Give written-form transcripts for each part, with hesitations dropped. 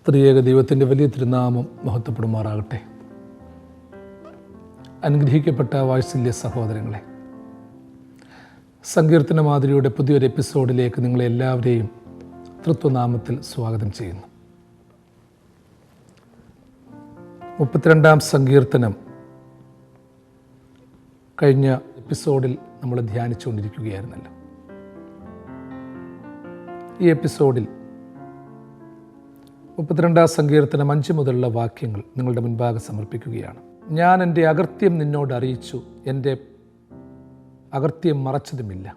ത്രിയേക ദൈവത്തിൻ്റെ വലിയ തിരുനാമം മഹത്വപ്പെടുമാറാകട്ടെ. അനുഗ്രഹിക്കപ്പെട്ട വാത്സല്യ സഹോദരങ്ങളെ, സങ്കീർത്തന മാതിരിയുടെ പുതിയൊരു എപ്പിസോഡിലേക്ക് നിങ്ങളെ എല്ലാവരെയും തൃത്വനാമത്തിൽ സ്വാഗതം ചെയ്യുന്നു. 32-ാം സങ്കീർത്തനം കഴിഞ്ഞ എപ്പിസോഡിൽ നമ്മൾ ധ്യാനിച്ചുകൊണ്ടിരിക്കുകയായിരുന്നല്ലോ. ഈ എപ്പിസോഡിൽ 32-ാം സങ്കീർത്തനം 5 മുതലുള്ള വാക്യങ്ങൾ നിങ്ങളുടെ മുൻപാകെ സമർപ്പിക്കുകയാണ്. ഞാൻ എൻ്റെ അകൃത്യം നിന്നോട് അറിയിച്ചു, എൻ്റെ അകൃത്യം മറച്ചതുമില്ല.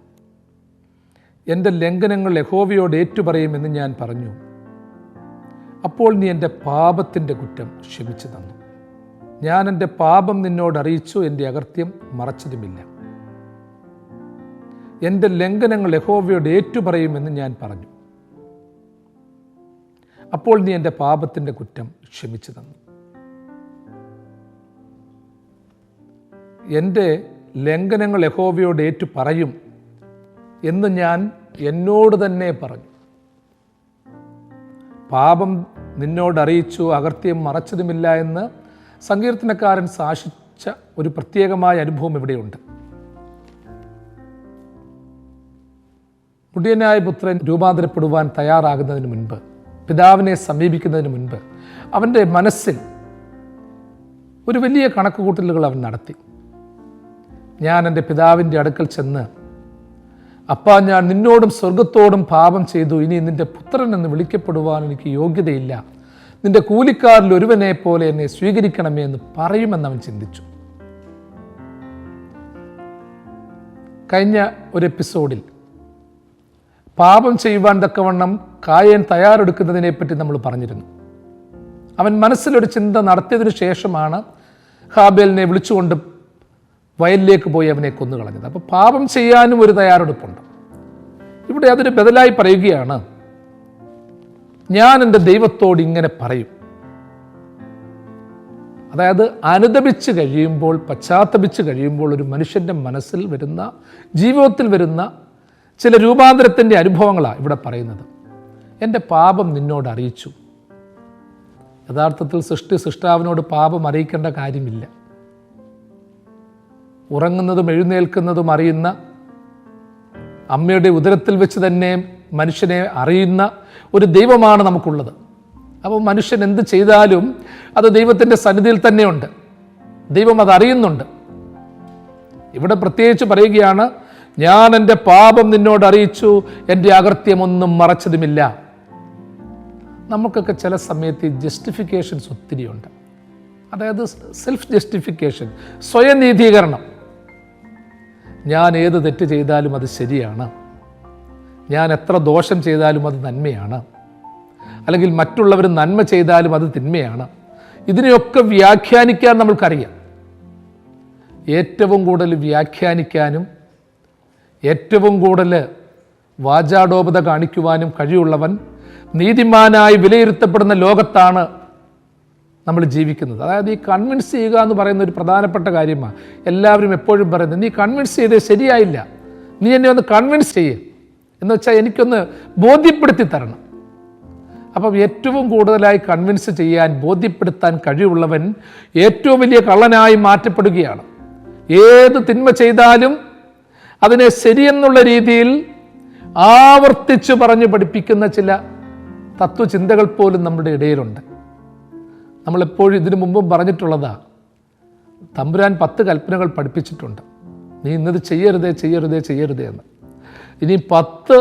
എൻ്റെ ലംഘനങ്ങൾ യഹോവയോട് ഏറ്റുപറയുമെന്ന് ഞാൻ പറഞ്ഞു. അപ്പോൾ നീ എൻ്റെ പാപത്തിൻ്റെ കുറ്റം ക്ഷമിച്ചു തന്നു. ഞാൻ എൻ്റെ പാപം നിന്നോട് അറിയിച്ചു, എൻ്റെ അകൃത്യം മറച്ചതുമില്ല. എൻ്റെ ലംഘനങ്ങൾ യഹോവയോട് ഏറ്റുപറയുമെന്ന് ഞാൻ പറഞ്ഞു. അപ്പോൾ നീ എൻ്റെ പാപത്തിൻ്റെ കുറ്റം ക്ഷമിച്ചു തന്നു. എൻ്റെ ലംഘനങ്ങൾ യഹോവയോട് ഏറ്റു പറയും എന്ന് ഞാൻ എന്നോട് തന്നെ പറഞ്ഞു. പാപം നിന്നോട് അറിയിച്ചു, അകൃത്യം മറച്ചതുമില്ല എന്ന് സങ്കീർത്തനക്കാരൻ സാക്ഷിച്ച ഒരു പ്രത്യേകമായ അനുഭവം ഇവിടെയുണ്ട്. മുടിയനായ പുത്രൻ രൂപാന്തരപ്പെടുവാൻ തയ്യാറാകുന്നതിന് മുൻപ്, പിതാവിനെ സമീപിക്കുന്നതിന് മുൻപ് അവൻ്റെ മനസ്സിൽ ഒരു വലിയ കണക്കുകൂട്ടലുകൾ അവൻ നടത്തി. ഞാൻ എൻ്റെ പിതാവിൻ്റെ അടുക്കൽ ചെന്ന്, അപ്പാ, ഞാൻ നിന്നോടും സ്വർഗത്തോടും പാപം ചെയ്തു. ഇനി നിൻ്റെ പുത്രൻ എന്ന് വിളിക്കപ്പെടുവാൻ എനിക്ക് യോഗ്യതയില്ല. നിന്റെ കൂലിക്കാരിൽ ഒരുവനെ പോലെ എന്നെ സ്വീകരിക്കണമേ എന്ന് പറയുമെന്ന് അവൻ ചിന്തിച്ചു. കഴിഞ്ഞ ഒരു എപ്പിസോഡിൽ പാപം ചെയ്യുവാൻ തക്കവണ്ണം കായേൻ തയ്യാറെടുക്കുന്നതിനെപ്പറ്റി നമ്മൾ പറഞ്ഞിരുന്നു. അവൻ മനസ്സിലൊരു ചിന്ത നടത്തിയതിനു ശേഷമാണ് ഹാബേലിനെ വിളിച്ചുകൊണ്ട് വയലിലേക്ക് പോയി അവനെ കൊന്നുകളഞ്ഞത്. അപ്പോൾ പാപം ചെയ്യാനും ഒരു തയ്യാറെടുപ്പുണ്ട്. ഇവിടെ അതിന് ബദലായി പറയുകയാണ്, ഞാൻ എൻ്റെ ദൈവത്തോട് ഇങ്ങനെ പറയും. അതായത് അനുതപിച്ച് കഴിയുമ്പോൾ, പശ്ചാത്തപിച്ച് കഴിയുമ്പോൾ ഒരു മനുഷ്യൻ്റെ മനസ്സിൽ വരുന്ന, ജീവിതത്തിൽ വരുന്ന ചില രൂപാന്തരത്തിൻ്റെ അനുഭവങ്ങളാണ് ഇവിടെ പറയുന്നത്. എൻ്റെ പാപം നിന്നോട് അറിയിച്ചു. യഥാർത്ഥത്തിൽ സൃഷ്ടാവിനോട് പാപം അറിയിക്കേണ്ട കാര്യമില്ല. ഉറങ്ങുന്നതും എഴുന്നേൽക്കുന്നതും അറിയുന്ന, അമ്മയുടെ ഉദരത്തിൽ വെച്ച് തന്നെ മനുഷ്യനെ അറിയുന്ന ഒരു ദൈവമാണ് നമുക്കുള്ളത്. അപ്പോൾ മനുഷ്യൻ എന്ത് ചെയ്താലും അത് ദൈവത്തിൻ്റെ സന്നിധിയിൽ തന്നെയുണ്ട്. ദൈവം അത് അറിയുന്നുണ്ട്. ഇവിടെ പ്രത്യേകിച്ച് പറയുകയാണ്, ഞാൻ എൻ്റെ പാപം നിന്നോട് അറിയിച്ചു, എൻ്റെ അകൃത്യമൊന്നും മറച്ചതുമില്ല. നമുക്കൊക്കെ ചില സമയത്ത് ജസ്റ്റിഫിക്കേഷൻസ് ഒത്തിരിയുണ്ട്. അതായത് സെൽഫ് ജസ്റ്റിഫിക്കേഷൻ, സ്വയനീതീകരണം. ഞാൻ ഏത് തെറ്റ് ചെയ്താലും അത് ശരിയാണ്, ഞാൻ എത്ര ദോഷം ചെയ്താലും അത് നന്മയാണ്, അല്ലെങ്കിൽ മറ്റുള്ളവർ നന്മ ചെയ്താലും അത് തിന്മയാണ്. ഇതിനെയൊക്കെ വ്യാഖ്യാനിക്കാൻ നമ്മൾക്കറിയാം. ഏറ്റവും കൂടുതൽ വ്യാഖ്യാനിക്കാനും ഏറ്റവും കൂടുതൽ വാചാടോപത കാണിക്കുവാനും കഴിവുള്ളവൻ നീതിമാനായി വിലയിരുത്തപ്പെടുന്ന ലോകത്താണ് നമ്മൾ ജീവിക്കുന്നത്. അതായത് ഈ കൺവിൻസ് ചെയ്യുക എന്ന് പറയുന്ന ഒരു പ്രധാനപ്പെട്ട കാര്യമാണ്. എല്ലാവരും എപ്പോഴും പറയുന്നത്, നീ കൺവിൻസ് ചെയ്തേ ശരിയായില്ല, നീ എന്നെ ഒന്ന് കൺവിൻസ് ചെയ്യേ എന്ന് വെച്ചാൽ എനിക്കൊന്ന് ബോധ്യപ്പെടുത്തി തരണം. അപ്പം ഏറ്റവും കൂടുതലായി കൺവിൻസ് ചെയ്യാൻ, ബോധ്യപ്പെടുത്താൻ കഴിവുള്ളവൻ ഏറ്റവും വലിയ കള്ളനായി മാറ്റപ്പെടുകയാണ്. ഏത് തിന്മ ചെയ്താലും അതിനെ ശരിയെന്നുള്ള രീതിയിൽ ആവർത്തിച്ച് പറഞ്ഞു പഠിപ്പിക്കുന്ന ചില തത്വചിന്തകൾ പോലും നമ്മുടെ ഇടയിലുണ്ട്. നമ്മളെപ്പോഴും ഇതിനു മുമ്പും പറഞ്ഞിട്ടുള്ളതാ, തമ്പുരാൻ 10 കൽപ്പനകൾ പഠിപ്പിച്ചിട്ടുണ്ട്. നീ ഇന്നത് ചെയ്യരുതേ ചെയ്യരുതേ ചെയ്യരുതേ എന്ന്. ഇനി 10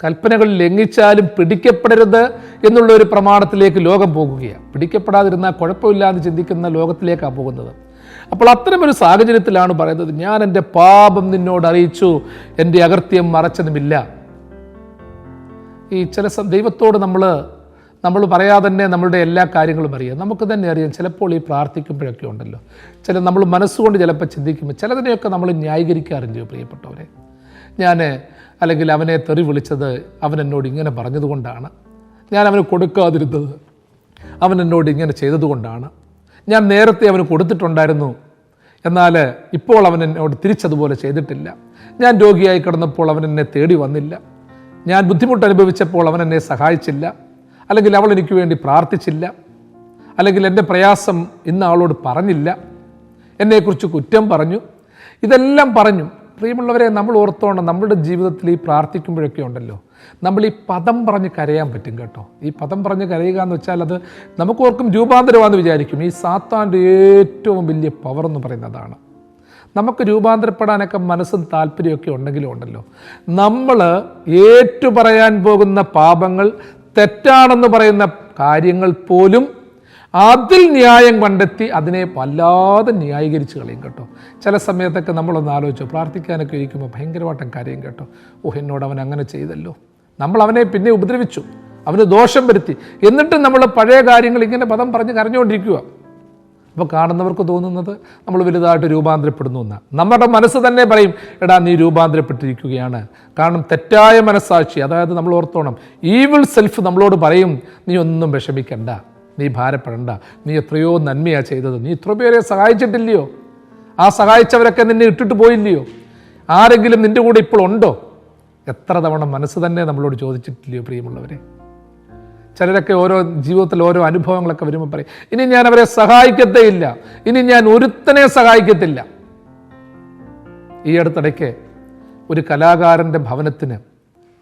കൽപ്പനകൾ ലംഘിച്ചാലും പിടിക്കപ്പെടരുത് എന്നുള്ള ഒരു പ്രമാണത്തിലേക്ക് ലോകം പോകുകയാണ്. പിടിക്കപ്പെടാതിരുന്നാൽ കുഴപ്പമില്ല എന്ന് ചിന്തിക്കുന്ന ലോകത്തിലേക്കാണ് പോകുന്നത്. അപ്പോൾ അത്തരമൊരു സാഹചര്യത്തിലാണ് പറയുന്നത്, ഞാൻ എൻ്റെ പാപം നിന്നോട് അറിയിച്ചു, എൻ്റെ അകൃത്യം മറച്ചതുമില്ല. ഈ ചില ദൈവത്തോട് നമ്മൾ പറയാതെ തന്നെ നമ്മളുടെ എല്ലാ കാര്യങ്ങളും അറിയാം. നമുക്ക് തന്നെ അറിയാം. ചിലപ്പോൾ ഈ പ്രാർത്ഥിക്കുമ്പോഴൊക്കെ ഉണ്ടല്ലോ, നമ്മൾ മനസ്സുകൊണ്ട് ചിലപ്പോൾ ചിന്തിക്കുമ്പോൾ ചിലതിനെയൊക്കെ നമ്മൾ ന്യായീകരിക്കാറുണ്ട്. പ്രിയപ്പെട്ടവരെ, അല്ലെങ്കിൽ അവനെ തെറി വിളിച്ചത് അവൻ എന്നോട് ഇങ്ങനെ പറഞ്ഞതുകൊണ്ടാണ്, ഞാൻ അവന് കൊടുക്കാതിരുന്നത് അവൻ എന്നോട് ഇങ്ങനെ ചെയ്തതുകൊണ്ടാണ്, ഞാൻ നേരത്തെ അവന് കൊടുത്തിട്ടുണ്ടായിരുന്നു, എന്നാൽ ഇപ്പോൾ അവൻ എന്നോട് തിരിച്ചതുപോലെ ചെയ്തിട്ടില്ല, ഞാൻ രോഗിയായി കിടന്നപ്പോൾ അവൻ എന്നെ തേടി വന്നില്ല, ഞാൻ ബുദ്ധിമുട്ട് അനുഭവിച്ചപ്പോൾ അവൻ എന്നെ സഹായിച്ചില്ല, അല്ലെങ്കിൽ അവൾ എനിക്ക് വേണ്ടി പ്രാർത്ഥിച്ചില്ല, അല്ലെങ്കിൽ എൻ്റെ പ്രയാസം ഇന്ന ആളോട് പറഞ്ഞില്ല, എന്നെക്കുറിച്ച് കുറ്റം പറഞ്ഞു, ഇതെല്ലാം പറഞ്ഞു. പ്രിയമുള്ളവരെ, നമ്മൾ ഓർത്തോണം, നമ്മളുടെ ജീവിതത്തിൽ ഈ പ്രാർത്ഥിക്കുമ്പോഴൊക്കെ ഉണ്ടല്ലോ, നമ്മൾ ഈ പദം പറഞ്ഞ് കരയാൻ പറ്റും കേട്ടോ. ഈ പദം പറഞ്ഞ് കരയുക എന്ന് വെച്ചാൽ അത് നമുക്ക് ഓർക്കും രൂപാന്തരമാണെന്ന് വിചാരിക്കും. ഈ സാത്താൻ്റെ ഏറ്റവും വലിയ പവർ എന്ന് പറയുന്നതാണ്. നമുക്ക് രൂപാന്തരപ്പെടാനൊക്കെ മനസ്സും താല്പര്യമൊക്കെ ഉണ്ടെങ്കിലും ഉണ്ടല്ലോ, നമ്മൾ ഏറ്റുപറയാൻ പോകുന്ന പാപങ്ങൾ, തെറ്റാണെന്ന് പറയുന്ന കാര്യങ്ങൾ പോലും അതിൽ ന്യായം കണ്ടെത്തി അതിനെ വല്ലാതെ ന്യായീകരിച്ച് കളയും കേട്ടോ. ചില സമയത്തൊക്കെ നമ്മളൊന്ന് ആലോചിച്ചു, പ്രാർത്ഥിക്കാനൊക്കെ ഇരിക്കുമ്പോൾ ഭയങ്കരമായിട്ടും കരയും കേട്ടോ. എന്നോട് അവൻ അങ്ങനെ ചെയ്തല്ലോ, നമ്മൾ അവനെ പിന്നെ ഉപദ്രവിച്ചു, അവന് ദോഷം വരുത്തി, എന്നിട്ടും നമ്മൾ പഴയ കാര്യങ്ങൾ ഇങ്ങനെ പദം പറഞ്ഞ് കരഞ്ഞുകൊണ്ടിരിക്കുക. അപ്പോൾ കാണുന്നവർക്ക് തോന്നുന്നത് നമ്മൾ വലുതായിട്ട് രൂപാന്തരപ്പെടുന്നു എന്നാണ്. നമ്മുടെ മനസ്സ് തന്നെ പറയും, എടാ നീ രൂപാന്തരപ്പെട്ടിരിക്കുകയാണ്. കാരണം തെറ്റായ മനസ്സാക്ഷി, അതായത് നമ്മൾ ഓർത്തോണം, ഈവിൾ സെൽഫ് നമ്മളോട് പറയും, നീ ഒന്നും വിഷമിക്കണ്ട, നീ ഭാരപ്പെടണ്ട, നീ എത്രയോ നന്മയാണ് ചെയ്തത്, നീ ഇത്ര പേരെ സഹായിച്ചിട്ടില്ലയോ, ആ സഹായിച്ചവരൊക്കെ നിന്നെ ഇട്ടിട്ട് പോയില്ലയോ, ആരെങ്കിലും നിൻ്റെ കൂടെ ഇപ്പോൾ ഉണ്ടോ? എത്ര തവണ മനസ്സ് തന്നെ നമ്മളോട് ചോദിച്ചിട്ടില്ലയോ പ്രിയമുള്ളവരെ? ചിലരൊക്കെ ഓരോ ജീവിതത്തിൽ ഓരോ അനുഭവങ്ങളൊക്കെ വരുമ്പോൾ പറയും, ഇനി ഞാൻ അവരെ സഹായിക്കത്തേ ഇല്ല, ഇനി ഞാൻ ഒരുത്തനെ സഹായിക്കത്തില്ല. ഈ അടുത്തിടയ്ക്ക് ഒരു കലാകാരൻ്റെ ഭവനത്തിന്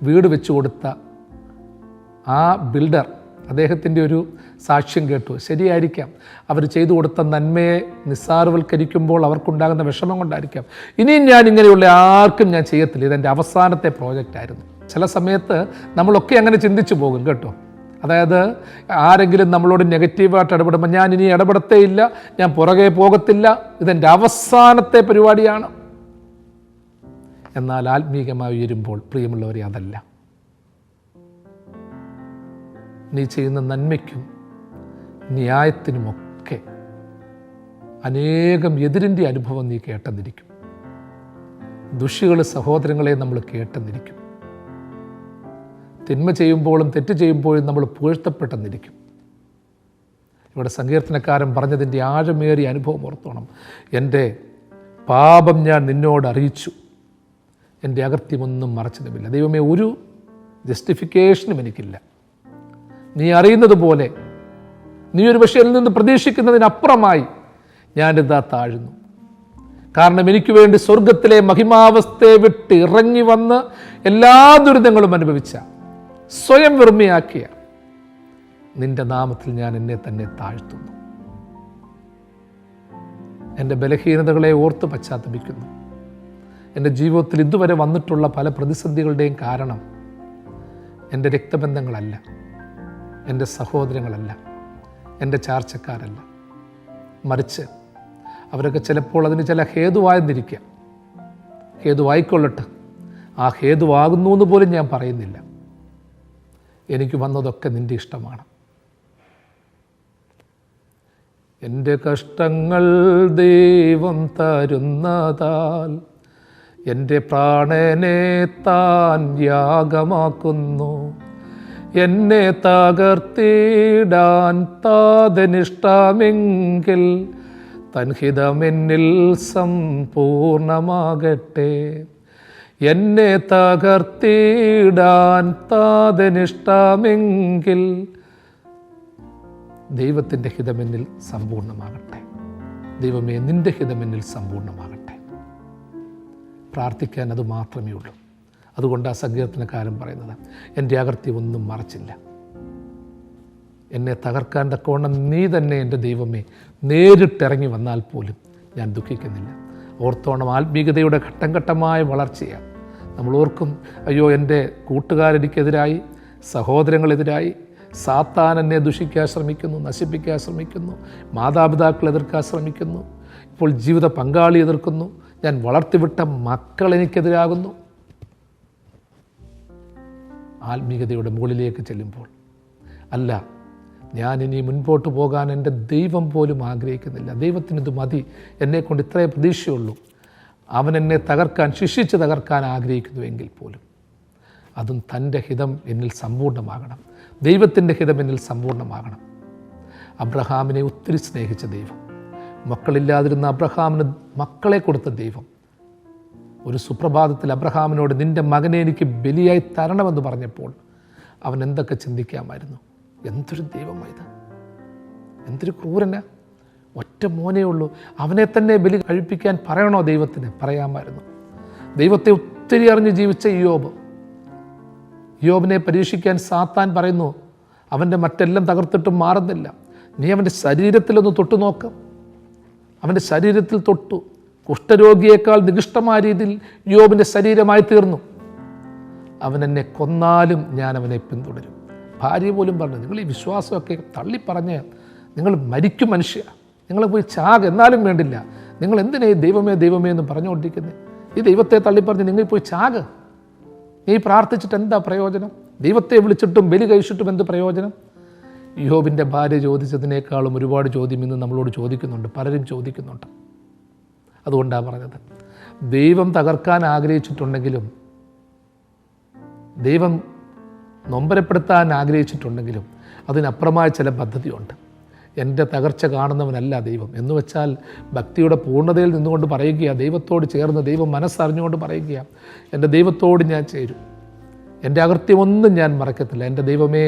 വീട് വെച്ചു കൊടുത്ത ആ ബിൽഡർ, അദ്ദേഹത്തിൻ്റെ ഒരു സാക്ഷ്യം കേട്ടു. ശരിയായിരിക്കാം, അവർ ചെയ്തു കൊടുത്ത നന്മയെ നിസ്സാരവൽക്കരിക്കുമ്പോൾ അവർക്കുണ്ടാകുന്ന വിഷമം കൊണ്ടായിരിക്കാം. ഇനിയും ഞാൻ ഇങ്ങനെയുള്ള ആർക്കും ഞാൻ ചെയ്യത്തില്ല, ഇതെൻ്റെ അവസാനത്തെ പ്രോജക്റ്റായിരുന്നു. ചില സമയത്ത് നമ്മളൊക്കെ അങ്ങനെ ചിന്തിച്ചു പോകും കേട്ടോ. അതായത് ആരെങ്കിലും നമ്മളോട് നെഗറ്റീവായിട്ട് ഇടപെടുമ്പോൾ ഞാൻ ഇനി ഇടപെടത്തേ ഇല്ല, ഞാൻ പുറകെ പോകത്തില്ല, ഇതെൻ്റെ അവസാനത്തെ പരിപാടിയാണ്. എന്നാൽ ആത്മീകമായി ഉയരുമ്പോൾ പ്രിയമുള്ളവരെ അതല്ല. നീ ചെയ്യുന്ന നന്മയ്ക്കും ന്യായത്തിനുമൊക്കെ അനേകം എതിരിൻ്റെ അനുഭവം നീ കേട്ടെന്നിരിക്കും. ദുഷികൾ സഹോദരങ്ങളെ നമ്മൾ കേട്ടെന്നിരിക്കും. തിന്മ ചെയ്യുമ്പോഴും തെറ്റ് ചെയ്യുമ്പോഴും നമ്മൾ പുകഴ്ത്തപ്പെട്ടെന്നിരിക്കും. ഇവിടെ സങ്കീർത്തനക്കാരൻ പറഞ്ഞതിൻ്റെ ആഴമേറിയ അനുഭവം ഓർത്തോണം. എൻ്റെ പാപം ഞാൻ നിന്നോട് അറിയിച്ചു, എൻ്റെ അകർത്യമൊന്നും മറച്ചതുമില്ല. ദൈവമേ, ഒരു ജസ്റ്റിഫിക്കേഷനും എനിക്കില്ല. നീ അറിയുന്നത് പോലെ, നീ ഒരു പക്ഷേ അതിൽ നിന്ന് പ്രതീക്ഷിക്കുന്നതിനപ്പുറമായി ഞാനിതാ താഴുന്നു. കാരണം എനിക്ക് വേണ്ടി സ്വർഗത്തിലെ മഹിമാവസ്ഥയെ വിട്ട് ഇറങ്ങി വന്ന് എല്ലാ ദുരിതങ്ങളും അനുഭവിച്ച, സ്വയം വെറുമയാക്കിയ നിന്റെ നാമത്തിൽ ഞാൻ എന്നെ തന്നെ താഴ്ത്തുന്നു. എൻ്റെ ബലഹീനതകളെ ഓർത്ത് പശ്ചാത്തപിക്കുന്നു. എൻ്റെ ജീവിതത്തിൽ ഇതുവരെ വന്നിട്ടുള്ള പല പ്രതിസന്ധികളുടെയും കാരണം എൻ്റെ രക്തബന്ധങ്ങളല്ല, എൻ്റെ സഹോദരങ്ങളല്ല, എൻ്റെ ചാർച്ചക്കാരല്ല, മറിച്ച് അവരൊക്കെ ചിലപ്പോൾ അതിന് ചില ഹേതുവായെന്നിരിക്കാം. ഹേതുവായിക്കൊള്ളട്ടെ, ആ ഹേതുവാകുന്നു എന്ന് പോലും ഞാൻ പറയുന്നില്ല. എനിക്ക് വന്നതൊക്കെ നിൻ്റെ ഇഷ്ടമാണ്. എൻ്റെ കഷ്ടങ്ങൾ ദൈവം തരുന്നതാൽ എൻ്റെ പ്രാണനെ താൻ യാഗമാക്കുന്നു. എന്നെ തകർത്തിടാൻ താതനിഷ്ടമെങ്കിൽ തൻഹിതമെന്നിൽ സമ്പൂർണമാകട്ടെ. എന്നെ തകർത്തിടാൻ താതനിഷ്ടമെങ്കിൽ ദൈവത്തിൻ്റെ ഹിതമെന്നിൽ സമ്പൂർണമാകട്ടെ. ദൈവമേ, നിൻ്റെ ഹിതമെന്നിൽ സമ്പൂർണമാകട്ടെ. പ്രാർത്ഥിക്കാൻ അത് മാത്രമേ ഉള്ളൂ. അതുകൊണ്ട് ആ സങ്കീർത്തനക്കാരൻ പറയുന്നത്, എൻ്റെ അകൃത്യം ഒന്നും മറച്ചില്ല. എന്നെ തകർക്കാൻ തക്കവണ്ണം നീ തന്നെ എൻ്റെ ദൈവമേ നേരിട്ടിറങ്ങി വന്നാൽ പോലും ഞാൻ ദുഃഖിക്കുന്നില്ല. ഓർത്തോണം, ആത്മീയതയുടെ ഘട്ടം ഘട്ടമായ വളർച്ചയാണ്. നമ്മൾ ഓർക്കും, അയ്യോ എൻ്റെ കൂട്ടുകാരെനിക്കെതിരായി, സഹോദരങ്ങളെതിരായി, സാത്താൻ എന്നെ ദുഷിക്കാൻ ശ്രമിക്കുന്നു, നശിപ്പിക്കാൻ ശ്രമിക്കുന്നു, മാതാപിതാക്കൾ എതിർക്കാൻ ശ്രമിക്കുന്നു, ഇപ്പോൾ ജീവിത പങ്കാളി എതിർക്കുന്നു, ഞാൻ വളർത്തിവിട്ട മക്കൾ എനിക്കെതിരാകുന്നു. ആത്മീയതയുടെ മുകളിലേക്ക് ചെല്ലുമ്പോൾ, അല്ല, ഞാനിനി മുൻപോട്ട് പോകാൻ എൻ്റെ ദൈവം പോലും ആഗ്രഹിക്കുന്നില്ല, ദൈവത്തിനിത് മതി, എന്നെക്കൊണ്ട് ഇത്രയേ പ്രതീക്ഷയുള്ളൂ, അവൻ എന്നെ തകർക്കാൻ, ശിക്ഷിച്ച് തകർക്കാൻ ആഗ്രഹിക്കുന്നുവെങ്കിൽ പോലും അതും തൻ്റെ ഹിതം എന്നിൽ സമ്പൂർണ്ണമാകണം. ദൈവത്തിൻ്റെ ഹിതം എന്നിൽ സമ്പൂർണ്ണമാകണം. അബ്രഹാമിനെ ഒത്തിരി സ്നേഹിച്ച ദൈവം, മക്കളില്ലാതിരുന്ന അബ്രഹാമിന് മക്കളെ കൊടുത്ത ദൈവം, ഒരു സുപ്രഭാതത്തിൽ അബ്രഹാമിനോട് നിൻ്റെ മകനെ എനിക്ക് ബലിയായി തരണമെന്ന് പറഞ്ഞപ്പോൾ അവൻ എന്തൊക്കെ ചിന്തിക്കാമായിരുന്നു. എന്തൊരു ദൈവമായത്, എന്തൊരു ക്രൂരനാ. ഒറ്റ മോനേ ഉള്ളൂ, അവനെ തന്നെ ബലി കഴിപ്പിക്കാൻ പറയണോ ദൈവത്തിന്? പറയാമായിരുന്നു. ദൈവത്തെ ഒത്തിരി അറിഞ്ഞ് ജീവിച്ച യോബിനെ പരീക്ഷിക്കാൻ സാത്താൻ പറയുന്നു, അവൻ്റെ മറ്റെല്ലാം തകർത്തിട്ടും മാറുന്നില്ല, നീ അവൻ്റെ ശരീരത്തിലൊന്ന് തൊട്ടു നോക്കാം. അവൻ്റെ ശരീരത്തിൽ തൊട്ടു. കുഷ്ഠരോഗിയേക്കാൾ നികൃഷ്ടമായ രീതിയിൽ യോബിൻ്റെ ശരീരമായി തീർന്നു. അവൻ എന്നെ കൊന്നാലും ഞാൻ അവനെ പിന്തുടരും. ഭാര്യ പോലും പറഞ്ഞു, നിങ്ങൾ ഈ വിശ്വാസമൊക്കെ തള്ളിപ്പറഞ്ഞ് നിങ്ങൾ മരിക്കും മനുഷ്യ, നിങ്ങൾ പോയി ചാക, എന്നാലും വേണ്ടില്ല, നിങ്ങൾ എന്തിനാ ദൈവമേ ദൈവമേ എന്ന് പറഞ്ഞുകൊണ്ടിരിക്കുന്നത്? ഈ ദൈവത്തെ തള്ളിപ്പറഞ്ഞ് നിങ്ങൾ പോയി ചാക. നീ പ്രാർത്ഥിച്ചിട്ട് എന്താ പ്രയോജനം? ദൈവത്തെ വിളിച്ചിട്ടും ബലി കഴിച്ചിട്ടും എന്ത് പ്രയോജനം? യോബിൻ്റെ ഭാര്യ ചോദിച്ചതിനേക്കാളും ഒരുപാട് ചോദ്യം ഇന്ന് നമ്മളോട് ചോദിക്കുന്നുണ്ട്, പലരും ചോദിക്കുന്നുണ്ട്. അതുകൊണ്ടാണ് പറഞ്ഞത്, ദൈവം തകർക്കാൻ ആഗ്രഹിച്ചിട്ടുണ്ടെങ്കിലും, ദൈവം നൊമ്പരപ്പെടുത്താൻ ആഗ്രഹിച്ചിട്ടുണ്ടെങ്കിലും അതിനപ്പുറമായ ചില പദ്ധതിയുണ്ട്. എൻ്റെ തകർച്ച കാണുന്നവനല്ല ദൈവം എന്ന് വെച്ചാൽ ഭക്തിയുടെ പൂർണ്ണതയിൽ നിന്നുകൊണ്ട് പറയുക, ദൈവത്തോട് ചേർന്ന് ദൈവം മനസ്സറിഞ്ഞുകൊണ്ട് പറയുക, എൻ്റെ ദൈവത്തോട് ഞാൻ ചേരും, എൻ്റെ അകൃത്യമൊന്നും ഞാൻ മറക്കത്തില്ല, എൻ്റെ ദൈവമേ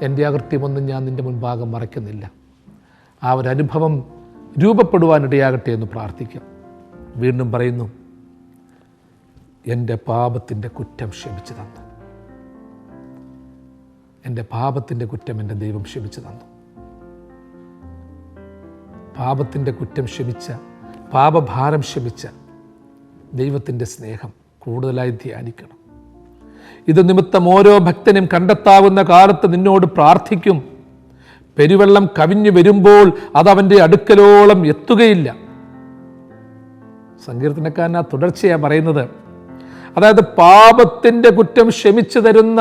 എൻ്റെ അകൃത്യമൊന്നും ഞാൻ നിൻ്റെ മുൻപാകം മറയ്ക്കുന്നില്ല. ആ ഒരു അനുഭവം രൂപപ്പെടുവാനിടയാകട്ടെ എന്ന് പ്രാർത്ഥിക്കാം. വീണ്ടും പറയുന്നു, എൻ്റെ പാപത്തിൻ്റെ കുറ്റം ക്ഷമിച്ചു തന്നു. എൻ്റെ പാപത്തിൻ്റെ കുറ്റം എൻ്റെ ദൈവം ക്ഷമിച്ചു തന്നു. പാപത്തിൻ്റെ കുറ്റം ക്ഷമിച്ച, പാപഭാരം ക്ഷമിച്ച ദൈവത്തിൻ്റെ സ്നേഹം കൂടുതലായി ധ്യാനിക്കണം. ഇത് നിമിത്തം ഓരോ ഭക്തനും കണ്ടെത്താവുന്ന കാലത്ത് നിന്നോട് പ്രാർത്ഥിക്കും. പെരുവെള്ളം കവിഞ്ഞു വരുമ്പോൾ അതവൻ്റെ അടുക്കലോളം എത്തുകയില്ല. സങ്കീർത്തനക്കാരൻ ആ തുടർച്ചയാണ് പറയുന്നത്. അതായത് പാപത്തിൻ്റെ കുറ്റം ക്ഷമിച്ചു തരുന്ന,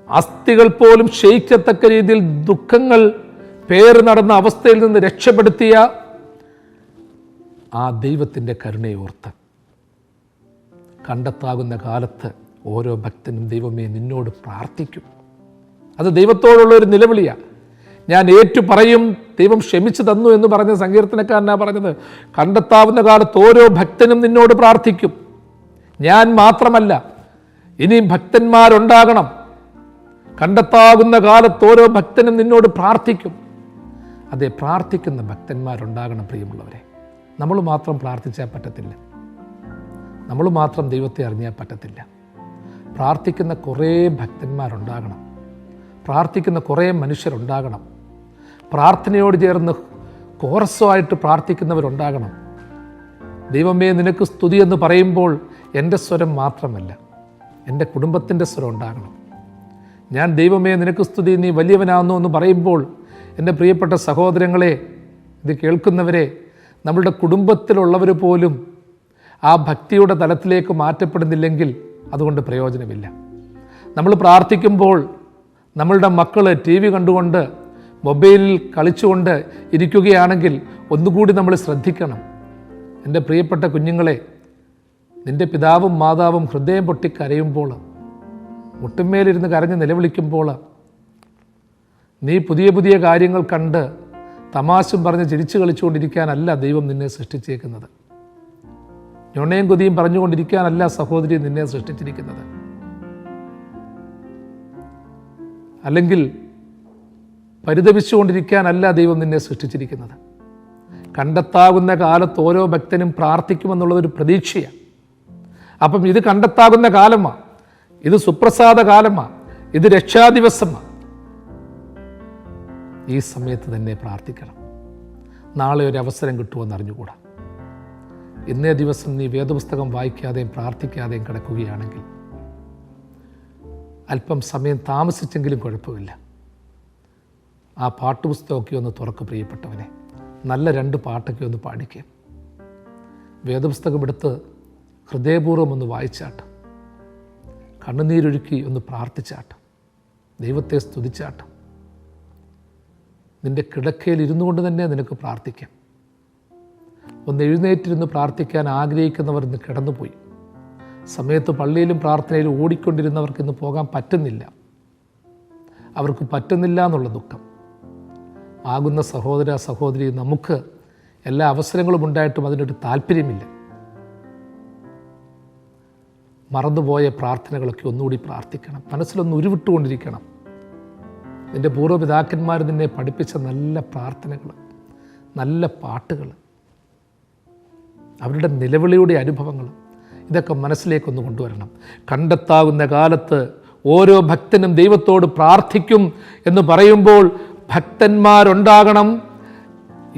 അസ്ഥികൾ പോലും ക്ഷയിക്കത്തക്ക രീതിയിൽ ദുഃഖങ്ങൾ പേര് നടന്ന അവസ്ഥയിൽ നിന്ന് രക്ഷപ്പെടുത്തിയ ആ ദൈവത്തിൻ്റെ കരുണയോർത്ത് കണ്ടെത്താകുന്ന കാലത്ത് ഓരോ ഭക്തനും ദൈവമേ നിന്നോട് പ്രാർത്ഥിക്കും. അത് ദൈവത്തോടുള്ള ഒരു നിലവിളിയാണ്. ഞാൻ ഏറ്റു പറയും, ദൈവം ക്ഷമിച്ചു തന്നു എന്ന് പറഞ്ഞ സങ്കീർത്തനക്കാരനാ പറഞ്ഞത്. കണ്ടെത്താവുന്ന കാലത്ത് ഓരോ ഭക്തനും നിന്നോട് പ്രാർത്ഥിക്കും. ഞാൻ മാത്രമല്ല, ഇനിയും ഭക്തന്മാരുണ്ടാകണം. കണ്ടെത്താവുന്ന കാലത്ത് ഓരോ ഭക്തനും നിന്നോട് പ്രാർത്ഥിക്കും. അതെ, പ്രാർത്ഥിക്കുന്ന ഭക്തന്മാരുണ്ടാകണം പ്രിയമുള്ളവരെ. നമ്മൾ മാത്രം പ്രാർത്ഥിച്ചാൽ പറ്റത്തില്ല, നമ്മൾ മാത്രം ദൈവത്തെ അറിഞ്ഞാൽ പറ്റത്തില്ല. പ്രാർത്ഥിക്കുന്ന കുറേ ഭക്തന്മാരുണ്ടാകണം, പ്രാർത്ഥിക്കുന്ന കുറേ മനുഷ്യരുണ്ടാകണം, പ്രാർത്ഥനയോട് ചേർന്ന് കോറസ്സുമായിട്ട് പ്രാർത്ഥിക്കുന്നവരുണ്ടാകണം. ദൈവമേ നിനക്ക് സ്തുതി എന്ന് പറയുമ്പോൾ എൻ്റെ സ്വരം മാത്രമല്ല, എൻ്റെ കുടുംബത്തിൻ്റെ സ്വരം ഉണ്ടാകണം. ഞാൻ ദൈവമേ നിനക്ക് സ്തുതി, നീ വലിയവനാകുന്നു എന്ന് പറയുമ്പോൾ എൻ്റെ പ്രിയപ്പെട്ട സഹോദരങ്ങളെ, ഇത് കേൾക്കുന്നവരെ, നമ്മളുടെ കുടുംബത്തിലുള്ളവർ പോലും ആ ഭക്തിയുടെ തലത്തിലേക്ക് മാറ്റപ്പെടുന്നില്ലെങ്കിൽ അതുകൊണ്ട് പ്രയോജനമില്ല. നമ്മൾ പ്രാർത്ഥിക്കുമ്പോൾ നമ്മളുടെ മക്കൾ TV കണ്ടുകൊണ്ട് മൊബൈലിൽ കളിച്ചുകൊണ്ട് ഇരിക്കുകയാണെങ്കിൽ ഒന്നുകൂടി നമ്മൾ ശ്രദ്ധിക്കണം. എൻ്റെ പ്രിയപ്പെട്ട കുഞ്ഞുങ്ങളെ, നിൻ്റെ പിതാവും മാതാവും ഹൃദയം പൊട്ടി കരയുമ്പോൾ, മുട്ടുമേലിരുന്ന് കരഞ്ഞ് നിലവിളിക്കുമ്പോൾ, നീ പുതിയ പുതിയ കാര്യങ്ങൾ കണ്ട് തമാശം പറഞ്ഞ് ചിരിച്ചു കളിച്ചുകൊണ്ടിരിക്കാനല്ല ദൈവം നിന്നെ സൃഷ്ടിച്ചേക്കുന്നത്. ഞൊണയും കൊതിയും പറഞ്ഞുകൊണ്ടിരിക്കാനല്ല സഹോദരി നിന്നെ സൃഷ്ടിച്ചിരിക്കുന്നത്. അല്ലെങ്കിൽ പരിതപിച്ചുകൊണ്ടിരിക്കാനല്ല ദൈവം നിന്നെ സൃഷ്ടിച്ചിരിക്കുന്നത്. കണ്ടെത്താവുന്ന കാലത്ത് ഓരോ ഭക്തനും പ്രാർത്ഥിക്കുമെന്നുള്ളതൊരു പ്രതീക്ഷയാണ്. അപ്പം ഇത് കണ്ടെത്താകുന്ന കാലമാണ്, ഇത് സുപ്രസാദ കാലമാണ്, ഇത് രക്ഷാദിവസമാണ്. ഈ സമയത്ത് തന്നെ പ്രാർത്ഥിക്കണം. നാളെ ഒരു അവസരം കിട്ടുമെന്ന് അറിഞ്ഞുകൂടാ. ഇന്നേ ദിവസം നീ വേദപുസ്തകം വായിക്കാതെയും പ്രാർത്ഥിക്കാതെയും കിടക്കുകയാണെങ്കിൽ അല്പം സമയം താമസിച്ചെങ്കിലും കുഴപ്പമില്ല. ആ പാട്ടുപുസ്തകമൊക്കെ ഒന്ന് തുറക്ക് പ്രിയപ്പെട്ടവനെ. നല്ല 2 പാട്ടൊക്കെ ഒന്ന് പാടിക്കുക. വേദപുസ്തകം എടുത്ത് ഹൃദയപൂർവ്വം ഒന്ന് വായിച്ചാട്ട്, കണ്ണുനീരൊഴുക്കി ഒന്ന് പ്രാർത്ഥിച്ചാട്ട്, ദൈവത്തെ സ്തുതിച്ചാട്ട്. നിൻ്റെ കിടക്കയിൽ ഇരുന്നു കൊണ്ട് തന്നെ നിനക്ക് പ്രാർത്ഥിക്കാം. ഒന്ന് എഴുന്നേറ്റിരുന്ന് പ്രാർത്ഥിക്കാൻ ആഗ്രഹിക്കുന്നവർ ഇന്ന് കിടന്നുപോയി. സമയത്ത് പള്ളിയിലും പ്രാർത്ഥനയിലും ഓടിക്കൊണ്ടിരുന്നവർക്ക് ഇന്ന് പോകാൻ പറ്റുന്നില്ല. അവർക്ക് പറ്റുന്നില്ല എന്നുള്ള ദുഃഖം ആകുന്ന സഹോദര സഹോദരി, നമുക്ക് എല്ലാ അവസരങ്ങളും ഉണ്ടായിട്ടും അതിനൊരു താല്പര്യമില്ല. മറന്നുപോയ പ്രാർത്ഥനകളൊക്കെ ഒന്നുകൂടി പ്രാർത്ഥിക്കണം. മനസ്സിലൊന്ന് ഉരുവിട്ടുകൊണ്ടിരിക്കണം. നിൻ്റെ പൂർവ്വപിതാക്കന്മാർ നിന്നെ പഠിപ്പിച്ച നല്ല പ്രാർത്ഥനകൾ, നല്ല പാട്ടുകൾ, അവരുടെ നിലവിളിയുടെ അനുഭവങ്ങൾ, ഇതൊക്കെ മനസ്സിലേക്കൊന്ന് കൊണ്ടുവരണം. കണ്ടെത്താവുന്ന കാലത്ത് ഓരോ ഭക്തനും ദൈവത്തോട് പ്രാർത്ഥിക്കും എന്ന് പറയുമ്പോൾ ഭക്തന്മാരുണ്ടാകണം.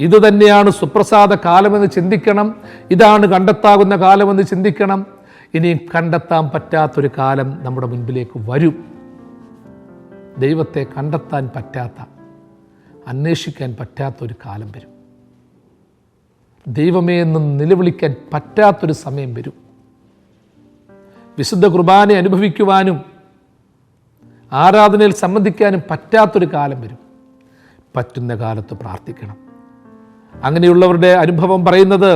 ഇതുതന്നെയാണ് സുപ്രസാദ കാലമെന്ന് ചിന്തിക്കണം. ഇതാണ് കണ്ടെത്താവുന്ന കാലമെന്ന് ചിന്തിക്കണം. ഇനിയും കണ്ടെത്താൻ പറ്റാത്തൊരു കാലം നമ്മുടെ മുൻപിലേക്ക് വരും. ദൈവത്തെ കണ്ടെത്താൻ പറ്റാത്ത, അന്വേഷിക്കാൻ പറ്റാത്തൊരു കാലം വരും. ദൈവമേ എന്ന് നിലവിളിക്കാൻ പറ്റാത്തൊരു സമയം വരും. വിശുദ്ധ കുർബാന അനുഭവിക്കുവാനും ആരാധനയിൽ സംബന്ധിക്കാനും പറ്റാത്തൊരു കാലം വരും. പറ്റുന്ന കാലത്ത് പ്രാർത്ഥിക്കണം. അങ്ങനെയുള്ളവരുടെ അനുഭവം പറയുന്നത്,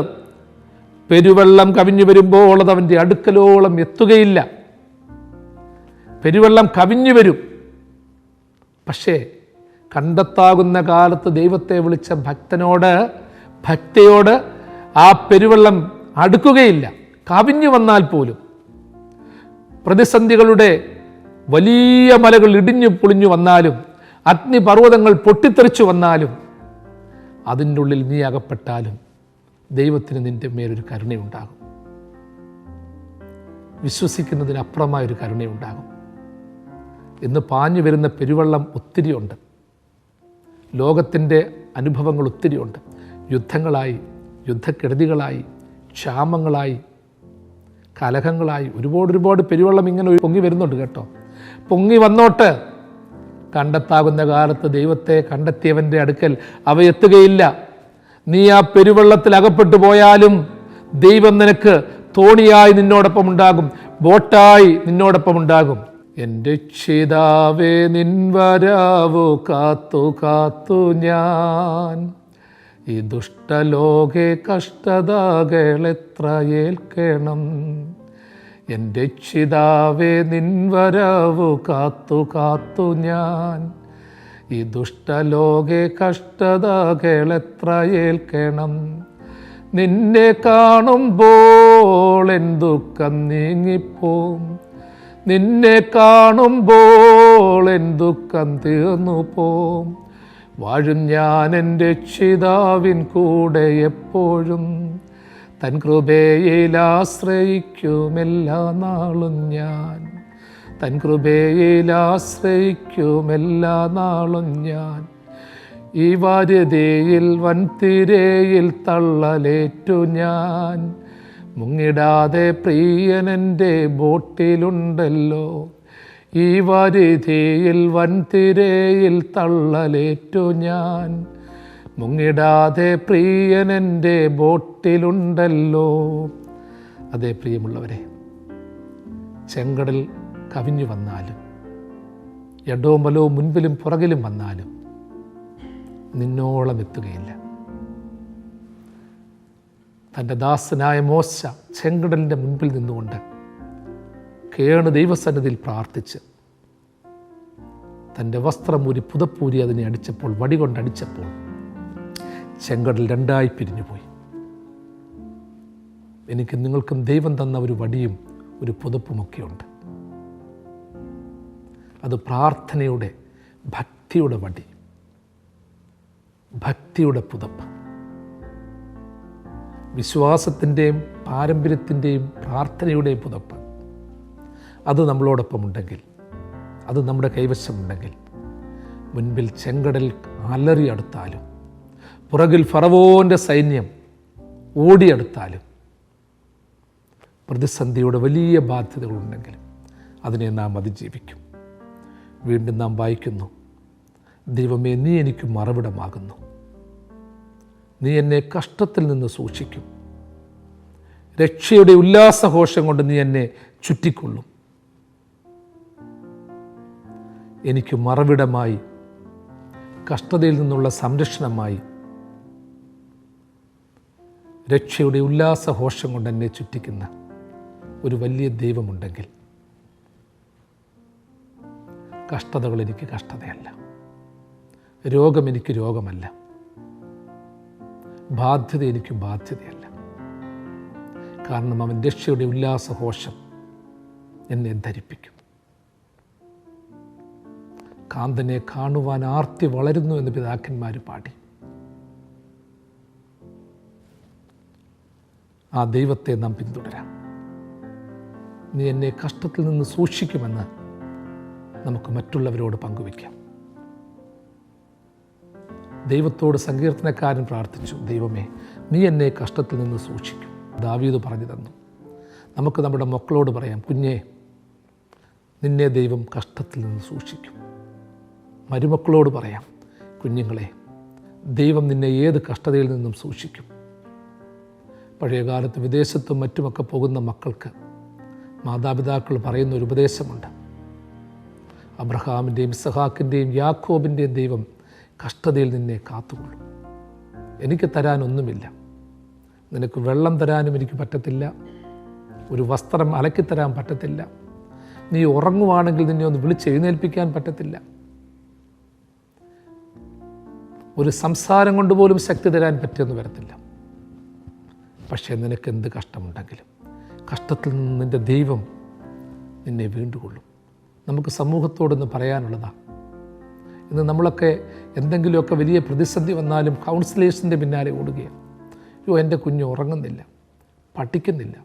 പെരുവെള്ളം കവിഞ്ഞു വരുമ്പോൾ അത് അവൻ്റെ അടുക്കലോളം എത്തുകയില്ല. പെരുവെള്ളം കവിഞ്ഞു വരും, പക്ഷേ കണ്ടെത്താകുന്ന കാലത്ത് ദൈവത്തെ വിളിച്ച ഭക്തയോട് ആ പെരുവെള്ളം അടുക്കുകയില്ല. കവിഞ്ഞു വന്നാൽ പോലും, പ്രതിസന്ധികളുടെ വലിയ മലകൾ ഇടിഞ്ഞു പൊളിഞ്ഞു വന്നാലും, അഗ്നിപർവ്വതങ്ങൾ പൊട്ടിത്തെറിച്ചു വന്നാലും, അതിൻ്റെ ഉള്ളിൽ നീ അകപ്പെട്ടാലും ദൈവത്തിന് നിൻ്റെ മേലൊരു കരുണയുണ്ടാകും. വിശ്വസിക്കുന്നതിനപ്പുറമായൊരു കരുണയുണ്ടാകും. ഇന്ന് പാഞ്ഞു വരുന്ന പെരുവെള്ളം ഒത്തിരിയുണ്ട്. ലോകത്തിൻ്റെ അനുഭവങ്ങൾ ഒത്തിരിയുണ്ട്. യുദ്ധങ്ങളായി, യുദ്ധക്കെടുതികളായി, ക്ഷാമങ്ങളായി, കലഹങ്ങളായി, ഒരുപാട് പെരുവെള്ളം ഇങ്ങനെ പൊങ്ങി വരുന്നുണ്ട് കേട്ടോ. പൊങ്ങി വന്നോട്ട്. കണ്ടെത്താകുന്ന കാലത്ത് ദൈവത്തെ കണ്ടെത്തിയവൻ്റെ അടുക്കൽ അവ എത്തുകയില്ല. നീ ആ പെരുവെള്ളത്തിൽ അകപ്പെട്ടു പോയാലും ദൈവം നിനക്ക് തോണിയായി നിന്നോടൊപ്പം ഉണ്ടാകും, ബോട്ടായി നിന്നോടൊപ്പം ഉണ്ടാകും. എൻ്റെ ക്ഷിതാവേ നിൻ വരവു കാത്തു കാത്തു ഞാൻ, ഈ ദുഷ്ടലോകെ കഷ്ടതകളെത്ര ഏൽക്കണം. എൻ്റെ ക്ഷിതാവേ നിൻ വരവു കാത്തു കാത്തു ഞാൻ, ഈ ദുഷ്ടലോകെ കഷ്ടതകളെത്ര ഏൽക്കണം. നിന്നെ കാണുമ്പോൾ എൻ ദുഃഖം നീങ്ങിപ്പോം, നിന്നെ കാണുമ്പോൾ എൻ ദുഃഖം തീർന്നു പോം. വാഴും ഞാൻ എൻ്റെ ക്ഷിതാവിൻ കൂടെ എപ്പോഴും, തൻ കൃപയിൽ ആശ്രയിക്കും എല്ലാ നാളും ഞാൻ, തൻ കൃപയിൽ ആശ്രയിക്കും എല്ലാ നാളും ഞാൻ. ഈ വാര്യതയിൽ വൻതിരയിൽ തള്ളലേറ്റു ഞാൻ, മുങ്ങിടാതെ പ്രിയനെൻ്റെ ബോട്ടിലുണ്ടല്ലോ. ഈ വാരിധിയിൽ വൻതിരയിൽ തള്ളലേറ്റു ഞാൻ, മുങ്ങിടാതെ പ്രിയനെൻ്റെ ബോട്ടിലുണ്ടല്ലോ. അതേ പ്രിയമുള്ളവരെ, ചെങ്കടൽ കവിഞ്ഞു വന്നാലും, എടോമലോ മുൻപിലും പുറകിലും വന്നാലും നിന്നോളം എത്തുകയില്ല. തൻ്റെ ദാസനായ മോശ ചെങ്കടലിൻ്റെ മുൻപിൽ നിന്നുകൊണ്ട് കേണ് ദൈവസന്നിധിയിൽ പ്രാർത്ഥിച്ച് തൻ്റെ വസ്ത്രമൂരി പുതപ്പൂരി അതിനെ അടിച്ചപ്പോൾ, വടി കൊണ്ടടിച്ചപ്പോൾ ചെങ്കടൽ രണ്ടായി പിരിഞ്ഞുപോയി. എനിക്ക് നിങ്ങൾക്കും ദൈവം തന്ന ഒരു വടിയും ഒരു പുതപ്പുമൊക്കെയുണ്ട്. അത് പ്രാർത്ഥനയുടെ, ഭക്തിയുടെ വടി, ഭക്തിയുടെ പുതപ്പ്, വിശ്വാസത്തിൻ്റെയും പാരമ്പര്യത്തിൻ്റെയും പ്രാർത്ഥനയുടെയും പുതപ്പ്. അത് നമ്മളോടൊപ്പമുണ്ടെങ്കിൽ, അത് നമ്മുടെ കൈവശമുണ്ടെങ്കിൽ, മുൻപിൽ ചെങ്കടൽ അലറിയടുത്താലും, പുറകിൽ ഫറവോൻ്റെ സൈന്യം ഓടിയെടുത്താലും, പ്രതിസന്ധിയുടെ വലിയ ബാധ്യതകളുണ്ടെങ്കിലും അതിനെ നാം അതിജീവിക്കും. വീണ്ടും നാം വായിക്കുന്നു, ദൈവമേ നീ എനിക്ക് മറവിടമാകുന്നു, നീ എന്നെ കഷ്ടത്തിൽ നിന്ന് സൂക്ഷിക്കും, രക്ഷയുടെ ഉല്ലാസഘോഷം കൊണ്ട് നീ എന്നെ ചുറ്റിക്കൊള്ളും. എനിക്ക് മറവിടമായി, കഷ്ടതയിൽ നിന്നുള്ള സംരക്ഷണമായി, രക്ഷയുടെ ഉല്ലാസഘോഷം കൊണ്ട് എന്നെ ചുറ്റിക്കുന്ന ഒരു വലിയ ദൈവമുണ്ടെങ്കിൽ, കഷ്ടതകൾ എനിക്ക് കഷ്ടതയല്ല, രോഗം എനിക്ക് രോഗമല്ല, ബാധ്യത എനിക്ക് ബാധ്യതയല്ല. കാരണം അവൻ രക്ഷയുടെ ഉല്ലാസഘോഷം എന്നെ ധരിപ്പിക്കും. കാന്തനെ കാണുവാൻ ആർത്തി വളരുന്നു എന്ന് പിതാക്കന്മാർ പാടി. ആ ദൈവത്തെ നാം പിന്തുടരാം. നീ എന്നെ കഷ്ടത്തിൽ നിന്ന് സൂക്ഷിക്കുമെന്ന് നമുക്ക് മറ്റുള്ളവരോട് പങ്കുവയ്ക്കാം. ദൈവത്തോട് സങ്കീർത്തനക്കാരൻ പ്രാർത്ഥിച്ചു, ദൈവമേ നീ എന്നെ കഷ്ടത്തിൽ നിന്ന് സൂക്ഷിക്കും. ദാവീദ് പറഞ്ഞു തന്നു. നമുക്ക് നമ്മുടെ മക്കളോട് പറയാം, കുഞ്ഞേ നിന്നെ ദൈവം കഷ്ടത്തിൽ നിന്ന് സൂക്ഷിക്കും. മരുമക്കളോട് പറയാം, കുഞ്ഞുങ്ങളെ ദൈവം നിന്നെ ഏത് കഷ്ടതയിൽ നിന്നും സൂക്ഷിക്കും. പഴയകാലത്ത് വിദേശത്തും മറ്റുമൊക്കെ പോകുന്ന മക്കൾക്ക് മാതാപിതാക്കൾ പറയുന്ന ഒരു ഉപദേശമുണ്ട്. അബ്രഹാമിൻ്റെയും ഇസഹാക്കിൻ്റെയും യാക്കോബിൻ്റെയും ദൈവം കഷ്ടതയിൽ നിന്നെ കാത്തുകൊള്ളും. എനിക്ക് തരാനൊന്നുമില്ല, നിനക്ക് വെള്ളം തരാനും എനിക്ക് പറ്റത്തില്ല, ഒരു വസ്ത്രം അലക്കിത്തരാൻ പറ്റത്തില്ല, നീ ഉറങ്ങുവാണെങ്കിൽ നിന്നെ ഒന്ന് വിളിച്ചെഴുന്നേൽപ്പിക്കാൻ പറ്റത്തില്ല, ഒരു സംസാരം കൊണ്ടുപോലും ശക്തി തരാൻ പറ്റിയെന്ന് വരത്തില്ല. പക്ഷേ നിനക്ക് എന്ത് കഷ്ടമുണ്ടെങ്കിലും കഷ്ടത്തിൽ നിന്ന് നിൻ്റെ ദൈവം നിന്നെ വീണ്ടുകൊള്ളും. നമുക്ക് സമൂഹത്തോടൊന്ന് പറയാനുള്ളതാണ്. ഇന്ന് നമ്മളൊക്കെ എന്തെങ്കിലുമൊക്കെ വലിയ പ്രതിസന്ധി വന്നാലും കൗൺസിലേഴ്സിൻ്റെ പിന്നാലെ ഓടുകയാണ്. അയ്യോ എൻ്റെ കുഞ്ഞ് ഉറങ്ങുന്നില്ല, പഠിക്കുന്നില്ല,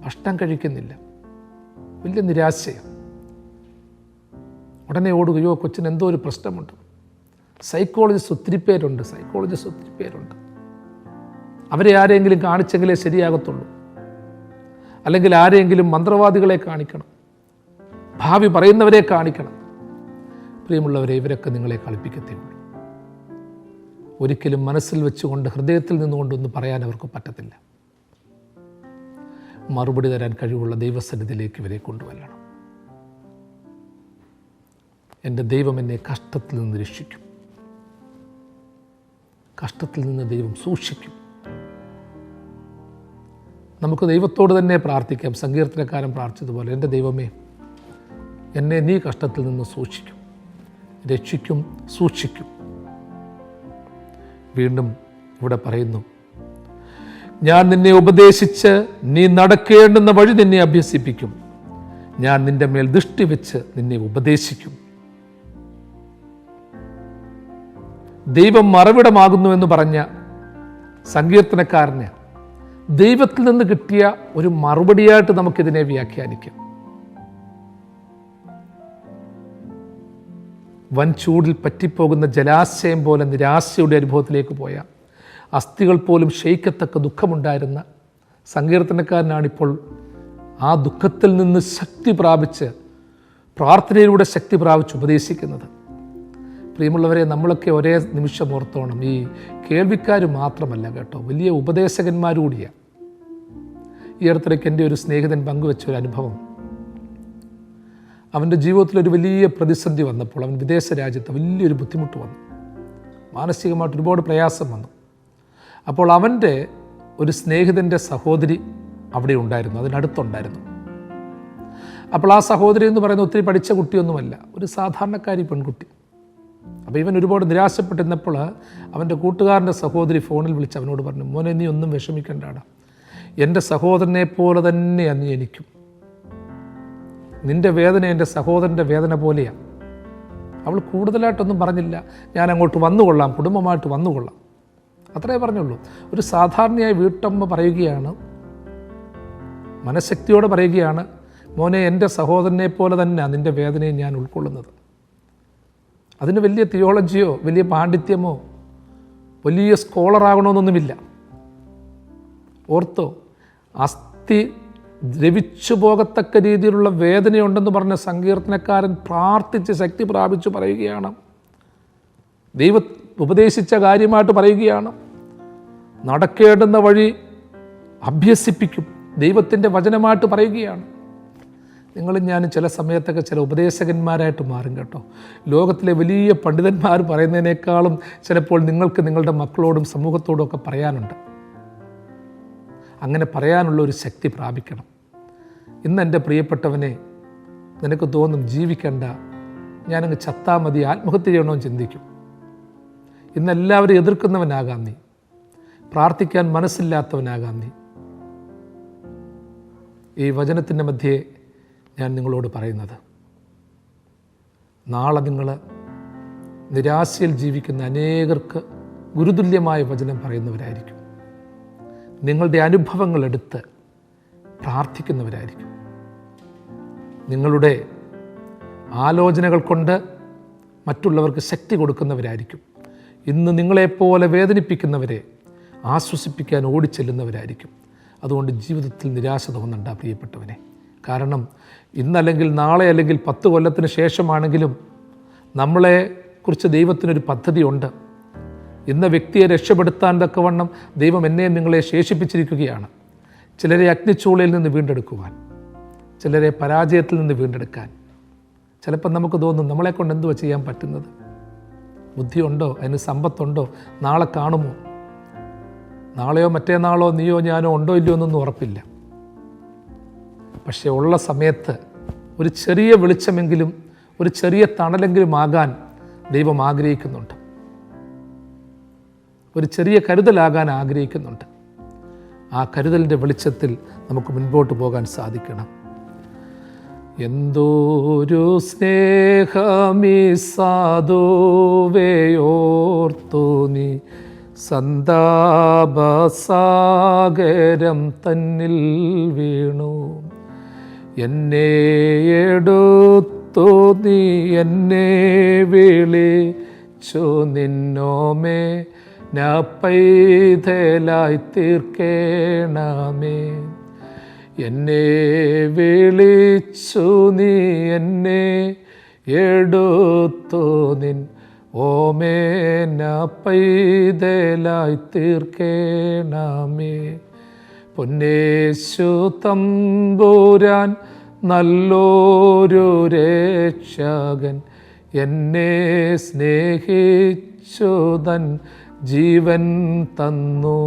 ഭക്ഷണം കഴിക്കുന്നില്ല, വലിയ നിരാശയാണ്. ഉടനെ ഓടുകയോ കൊച്ചിന് എന്തോ ഒരു പ്രശ്നമുണ്ട്. സൈക്കോളജിസ്റ്റ് ഒത്തിരി പേരുണ്ട്. അവരെ ആരെങ്കിലും കാണിച്ചെങ്കിലേ ശരിയാകത്തുള്ളൂ, അല്ലെങ്കിൽ ആരെങ്കിലും മന്ത്രവാദികളെ കാണിക്കണം, ഭാവി പറയുന്നവരെ കാണിക്കണം. പ്രിയമുള്ളവരെ, ഇവരൊക്കെ നിങ്ങളെ കളിപ്പിക്കത്തേ ഉള്ളൂ. ഒരിക്കലും മനസ്സിൽ വെച്ചുകൊണ്ട് ഹൃദയത്തിൽ നിന്നുകൊണ്ടൊന്നും പറയാൻ അവർക്ക് പറ്റത്തില്ല. മറുപടി തരാൻ കഴിവുള്ള ദൈവസന്നിധിയിലേക്ക് ഇവരെ കൊണ്ടുവരണം. എൻ്റെ ദൈവം എന്നെ കഷ്ടത്തിൽ നിന്ന് രക്ഷിക്കും, കഷ്ടത്തിൽ നിന്ന് ദൈവം സൂക്ഷിക്കും. നമുക്ക് ദൈവത്തോട് തന്നെ പ്രാർത്ഥിക്കാം. സങ്കീർത്തനക്കാരൻ പ്രാർത്ഥിച്ചതുപോലെ, എൻ്റെ ദൈവമേ എന്നെ നീ കഷ്ടത്തിൽ നിന്ന് സൂക്ഷിക്കും, രക്ഷിക്കും, സൂക്ഷിക്കും. വീണ്ടും ഇവിടെ പറയുന്നു, ഞാൻ നിന്നെ ഉപദേശിച്ച് നീ നടക്കേണ്ടുന്ന വഴി നിന്നെ അഭ്യസിപ്പിക്കും, ഞാൻ നിന്റെ മേൽ ദൃഷ്ടി വെച്ച് നിന്നെ ഉപദേശിക്കും. ദൈവം മറവിടമാകുന്നുവെന്ന് പറഞ്ഞ സങ്കീർത്തനക്കാരന് ദൈവത്തിൽ നിന്ന് കിട്ടിയ ഒരു മറുപടിയായിട്ട് നമുക്കിതിനെ വ്യാഖ്യാനിക്കാം. വൻ ചൂടിൽ പറ്റിപ്പോകുന്ന ജലാശയം പോലെ നിരാശയുടെ അനുഭവത്തിലേക്ക് പോയ, അസ്ഥികൾ പോലും ക്ഷയിക്കത്തക്ക ദുഃഖമുണ്ടായിരുന്ന സങ്കീർത്തനക്കാരനാണിപ്പോൾ ആ ദുഃഖത്തിൽ നിന്ന് ശക്തി പ്രാപിച്ച്, പ്രാർത്ഥനയിലൂടെ ശക്തി പ്രാപിച്ച് ഉപദേശിക്കുന്നത്. പ്രിയമുള്ളവരെ, നമ്മളൊക്കെ ഒരേ നിമിഷം ഓർത്തോണം, ഈ കേൾവിക്കാർ മാത്രമല്ല കേട്ടോ, വലിയ ഉപദേശകന്മാരുകൂടിയാണ്. ഈ അടുത്തിടയ്ക്ക് എൻ്റെ ഒരു സ്നേഹിതൻ പങ്കുവെച്ചൊരു അനുഭവം. അവൻ്റെ ജീവിതത്തിലൊരു വലിയ പ്രതിസന്ധി വന്നപ്പോൾ, അവൻ വിദേശ രാജ്യത്ത് വലിയൊരു ബുദ്ധിമുട്ട് വന്നു, മാനസികമായിട്ട് ഒരുപാട് പ്രയാസം വന്നു. അപ്പോൾ അവൻ്റെ ഒരു സ്നേഹിതൻ്റെ സഹോദരി അവിടെ ഉണ്ടായിരുന്നു, അതിനടുത്തുണ്ടായിരുന്നു. അപ്പോൾ ആ സഹോദരി എന്ന് പറയുന്നത് ഒത്തിരി പഠിച്ച കുട്ടിയൊന്നുമല്ല, ഒരു സാധാരണക്കാരി പെൺകുട്ടി. അപ്പോൾ ഇവൻ ഒരുപാട് നിരാശപ്പെട്ടിരുന്നപ്പോൾ അവൻ്റെ കൂട്ടുകാരൻ്റെ സഹോദരി ഫോണിൽ വിളിച്ച് അവനോട് പറഞ്ഞു, മോനെ നീ ഒന്നും വിഷമിക്കണ്ടാടാ, എൻ്റെ സഹോദരനെ പോലെ തന്നെയാണ് നീ എനിക്കും, നിൻ്റെ വേദന എൻ്റെ സഹോദരൻ്റെ വേദന പോലെയാണ്. അവൾ കൂടുതലായിട്ടൊന്നും പറഞ്ഞില്ല, ഞാൻ അങ്ങോട്ട് വന്നുകൊള്ളാം, കുടുംബമായിട്ട് വന്നുകൊള്ളാം, അത്രേ പറഞ്ഞുള്ളൂ. ഒരു സാധാരണയായ വീട്ടമ്മ പറയുകയാണ്, മനഃശക്തിയോടെ പറയുകയാണ്, മോനെ എൻ്റെ സഹോദരനെ പോലെ തന്നെയാണ് നിൻ്റെ വേദനയെ ഞാൻ ഉൾക്കൊള്ളുന്നത്. അതിന് വലിയ തിയോളജിയോ വലിയ പാണ്ഡിത്യമോ വലിയ സ്കോളറാകണമെന്നൊന്നുമില്ല. ഓർത്തോ, അസ്ഥി ദ്രവിച്ചു പോകത്തക്ക രീതിയിലുള്ള വേദനയുണ്ടെന്ന് പറഞ്ഞ സങ്കീർത്തനക്കാരൻ പ്രാർത്ഥിച്ച് ശക്തി പ്രാപിച്ചു പറയുകയാണ്, ദൈവം ഉപദേശിച്ച കാര്യമായിട്ട് പറയുകയാണ്, നടക്കേണ്ടുന്ന വഴി അഭ്യസിപ്പിക്കും, ദൈവത്തിൻ്റെ വചനമായിട്ട് പറയുകയാണ്. നിങ്ങളും ഞാനും ചില സമയത്തൊക്കെ ചില ഉപദേശകന്മാരായിട്ട് മാറും കേട്ടോ. ലോകത്തിലെ വലിയ പണ്ഡിതന്മാർ പറയുന്നതിനേക്കാളും ചിലപ്പോൾ നിങ്ങൾക്ക് നിങ്ങളുടെ മക്കളോടും സമൂഹത്തോടും ഒക്കെ പറയാനുണ്ട്. അങ്ങനെ പറയാനുള്ള ഒരു ശക്തി പ്രാപിക്കണം. ഇന്ന് എൻ്റെ പ്രിയപ്പെട്ടവനെ, നിനക്ക് തോന്നും ജീവിക്കണ്ട, ഞാനങ്ങ് ചത്താൽ മതി, ആത്മഹത്യ ചെയ്യണമെന്ന് ചിന്തിക്കും. ഇന്നെല്ലാവരും എതിർക്കുന്നവനാകാം നീ, പ്രാർത്ഥിക്കാൻ മനസ്സില്ലാത്തവനാകാം നീ. ഈ വചനത്തിൻ്റെ മധ്യേ ഞാൻ നിങ്ങളോട് പറയുന്നത്, നാളെ നിങ്ങൾ നിരാശയിൽ ജീവിക്കുന്ന അനേകർക്ക് ഗുരുതുല്യമായ വചനം പറയുന്നവരായിരിക്കും. നിങ്ങളുടെ അനുഭവങ്ങളെടുത്ത് പ്രാർത്ഥിക്കുന്നവരായിരിക്കും. നിങ്ങളുടെ ആലോചനകൾ കൊണ്ട് മറ്റുള്ളവർക്ക് ശക്തി കൊടുക്കുന്നവരായിരിക്കും. ഇന്ന് നിങ്ങളെപ്പോലെ വേദനിപ്പിക്കുന്നവരെ ആശ്വസിപ്പിക്കാൻ ഓടിച്ചെല്ലുന്നവരായിരിക്കും. അതുകൊണ്ട് ജീവിതത്തിൽ നിരാശ തോന്നണ്ട പ്രിയപ്പെട്ടവനെ. കാരണം ഇന്നല്ലെങ്കിൽ നാളെ അല്ലെങ്കിൽ 10 കൊല്ലത്തിന് ശേഷമാണെങ്കിലും നമ്മളെക്കുറിച്ച് ദൈവത്തിനൊരു പദ്ധതിയുണ്ട്. ഇന്ന വ്യക്തിയെ രക്ഷപ്പെടുത്താൻ തക്കവണ്ണം ദൈവം എന്നെയും നിങ്ങളെ ശേഷിപ്പിച്ചിരിക്കുകയാണ്. ചിലരെ അഗ്നിച്ചൂളയിൽ നിന്ന് വീണ്ടെടുക്കുവാൻ, ചിലരെ പരാജയത്തിൽ നിന്ന് വീണ്ടെടുക്കാൻ. ചിലപ്പോൾ നമുക്ക് തോന്നും നമ്മളെക്കൊണ്ട് എന്തുവാ ചെയ്യാൻ പറ്റുന്നത്? ബുദ്ധിയുണ്ടോ? അതിന് സമ്പത്തുണ്ടോ? നാളെ കാണുമോ? നാളെയോ മറ്റേനാളോ നീയോ ഞാനോ ഉണ്ടോ ഇല്ലയോ എന്നൊന്നും ഉറപ്പില്ല. പക്ഷേ ഉള്ള സമയത്ത് ഒരു ചെറിയ വെളിച്ചമെങ്കിലും ഒരു ചെറിയ തണലെങ്കിലും ആകാൻ ദൈവം ആഗ്രഹിക്കുന്നുണ്ട്. ഒരു ചെറിയ കരുതലാകാൻ ആഗ്രഹിക്കുന്നുണ്ട്. ആ കരുതലിൻ്റെ വെളിച്ചത്തിൽ നമുക്ക് മുൻപോട്ട് പോകാൻ സാധിക്കണം. എന്തോരു സ്നേഹമീ സാധുവേയോർത്തു നീ സന്താപസാഗരം തന്നിൽ വീണു. എന്നെ എടുത്തു നീ എന്നെ വിളിച്ചു നിന്നോമേ പൈതലായി തീർക്കേണമേ. എന്നെ വിളിച്ചു നീ എന്നെ എടുത്തു നിൻ ഓമേന പൈതലായി തീർക്കേണമേ. പൊന്നേശു തമ്പുരാൻ നല്ലൊരു രക്ഷകൻ എന്നെ സ്നേഹിച്ചു തൻ ജീവൻ തന്നു.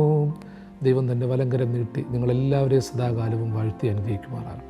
ദൈവം തൻ്റെ വലങ്കരം നീട്ടി നിങ്ങളെല്ലാവരെയും സദാകാലവും വാഴ്ത്തി അനുഗ്രഹിക്കുമാറാകട്ടെ.